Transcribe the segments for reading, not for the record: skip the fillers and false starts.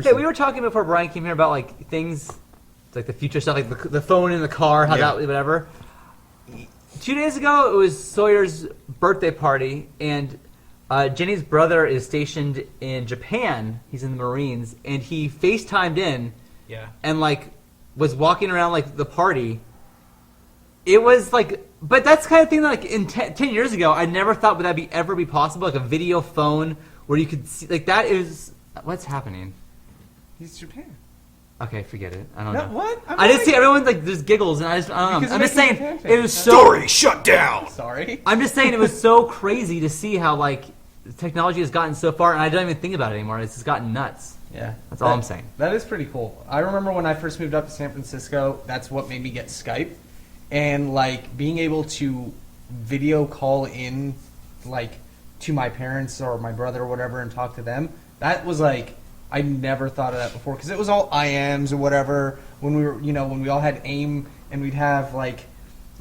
Hey, we were talking before Brian came here about like things, like the future stuff, like the phone in the car, how that whatever. 2 days ago, it was Sawyer's birthday party, and Jenny's brother is stationed in Japan. He's in the Marines, and he FaceTimed in, and like was walking around like the party. It was like, but that's the kind of thing that like in 10 years ago, I never thought would that ever be possible, like a video phone where you could see, like that is, what's happening? He's Japan. Okay, forget it. I don't know. What? I just see everyone like there's giggles, and I don't know. I'm just saying it was so. Story shut down. Sorry. I'm just saying it was so crazy to see how like technology has gotten so far, and I don't even think about it anymore. It's just gotten nuts. Yeah, that's all I'm saying. That is pretty cool. I remember when I first moved up to San Francisco. That's what made me get Skype, and like being able to video call in, like to my parents or my brother or whatever, and talk to them. That was like. I never thought of that before because it was all IMs or whatever when we were, when we all had AIM and we'd have like,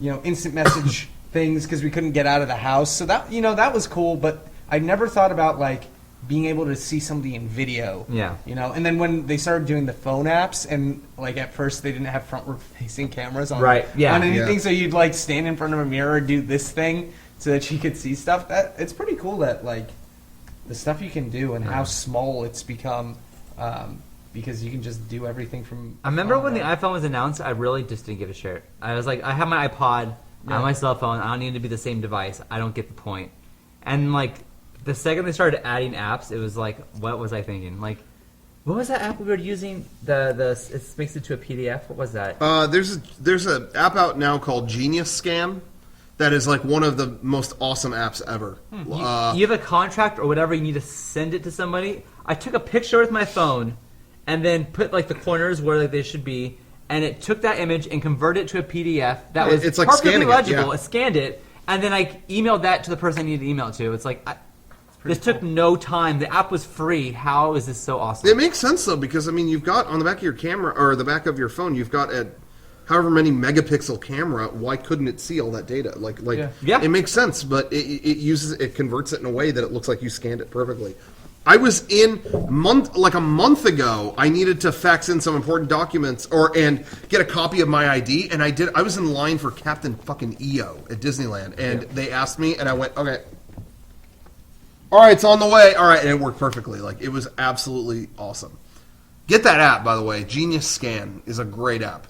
instant message things because we couldn't get out of the house. So that, that was cool, but I never thought about like being able to see somebody in video. Yeah. And then when they started doing the phone apps and like at first they didn't have front-facing cameras on, on anything, so you'd like stand in front of a mirror and do this thing so that you could see stuff. That it's pretty cool that like. The stuff you can do and how small it's become because you can just do everything from... I remember when the iPhone was announced, I really just didn't give a shit. I was like, I have my iPod, I have my cell phone, I don't need to be the same device. I don't get the point. And like, the second they started adding apps, it was like, what was I thinking? Like, what was that app we were using? It makes it to a PDF. What was that? There's an app out now called Genius Scan. That is like one of the most awesome apps ever. You have a contract or whatever, you need to send it to somebody. I took a picture with my phone and then put like the corners where like, they should be, and it took that image and converted it to a PDF that was like perfectly legible. It, It scanned it, and then I emailed that to the person I needed to email it to. It's like, this took no time. The app was free. How is this so awesome? It makes sense though, because I mean, you've got on the back of your camera or the back of your phone, you've got however many megapixel camera, why couldn't it see all that data? It makes sense, but it converts it in a way that it looks like you scanned it perfectly. I was a month ago, I needed to fax in some important documents and get a copy of my ID, and I was in line for Captain fucking EO at Disneyland, and they asked me, and I went, okay. All right, it's on the way. All right, and it worked perfectly. Like, it was absolutely awesome. Get that app, by the way. Genius Scan is a great app.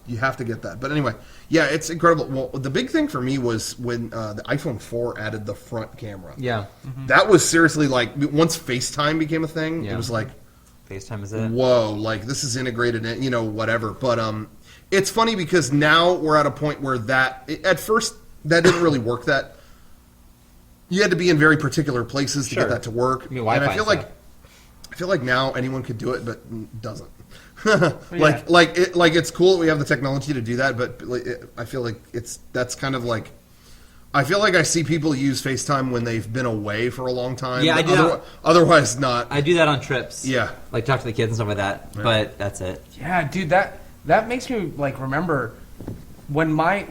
You have to get that. But anyway, yeah, it's incredible. Well, the big thing for me was when the iPhone 4 added the front camera. Yeah. Mm-hmm. That was seriously like, once FaceTime became a thing, it was like... FaceTime is it. Whoa, like, this is integrated in, whatever. But it's funny because now we're at a point where at first, that didn't really work that... You had to be in very particular places to get that to work. I mean, Wi-Fi and I feel like now anyone could do it, but doesn't. It's cool that we have the technology to do that, but I feel like that's kind of like I feel like I see people use FaceTime when they've been away for a long time. Yeah, I do that. Otherwise not. I do that on trips. Yeah, like talk to the kids and stuff like that. Yeah. But that's it. Yeah, dude, that makes me like remember when my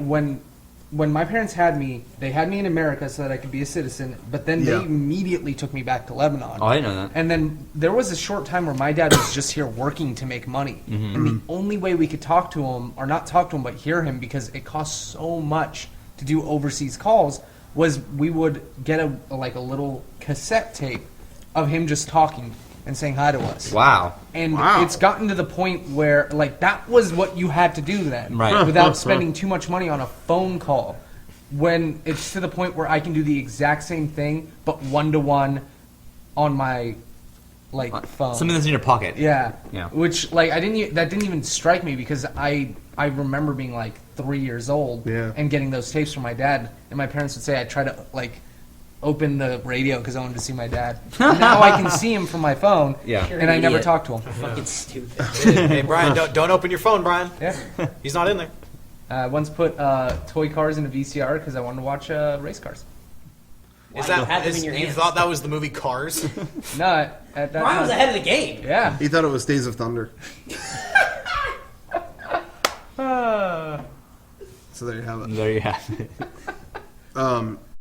parents had me. They had me in America so that I could be a citizen, but then they immediately took me back to Lebanon. Oh, I didn't know that. And then there was a short time where my dad was just here working to make money. Mm-hmm. And the only way we could talk to him, or not talk to him, but hear him, because it costs so much to do overseas calls, was we would get a little cassette tape of him just talking and saying hi to us. Wow. And it's gotten to the point where, like, that was what you had to do then. Right. Without spending too much money on a phone call. When it's to the point where I can do the exact same thing, but one-to-one on my, phone. Something that's in your pocket. Yeah. Yeah. Which, that didn't even strike me because I remember being, 3 years old and getting those tapes from my dad. And my parents would say I'd try to, open the radio because I wanted to see my dad. And now I can see him from my phone, and I never talk to him. Fucking stupid. Hey, Brian, don't open your phone, Brian. Yeah. He's not in there. I once put toy cars in a VCR because I wanted to watch race cars. You thought that was the movie Cars? No, at that Brian was ahead of the game. Yeah. He thought it was Days of Thunder. So there you have it. There you have it.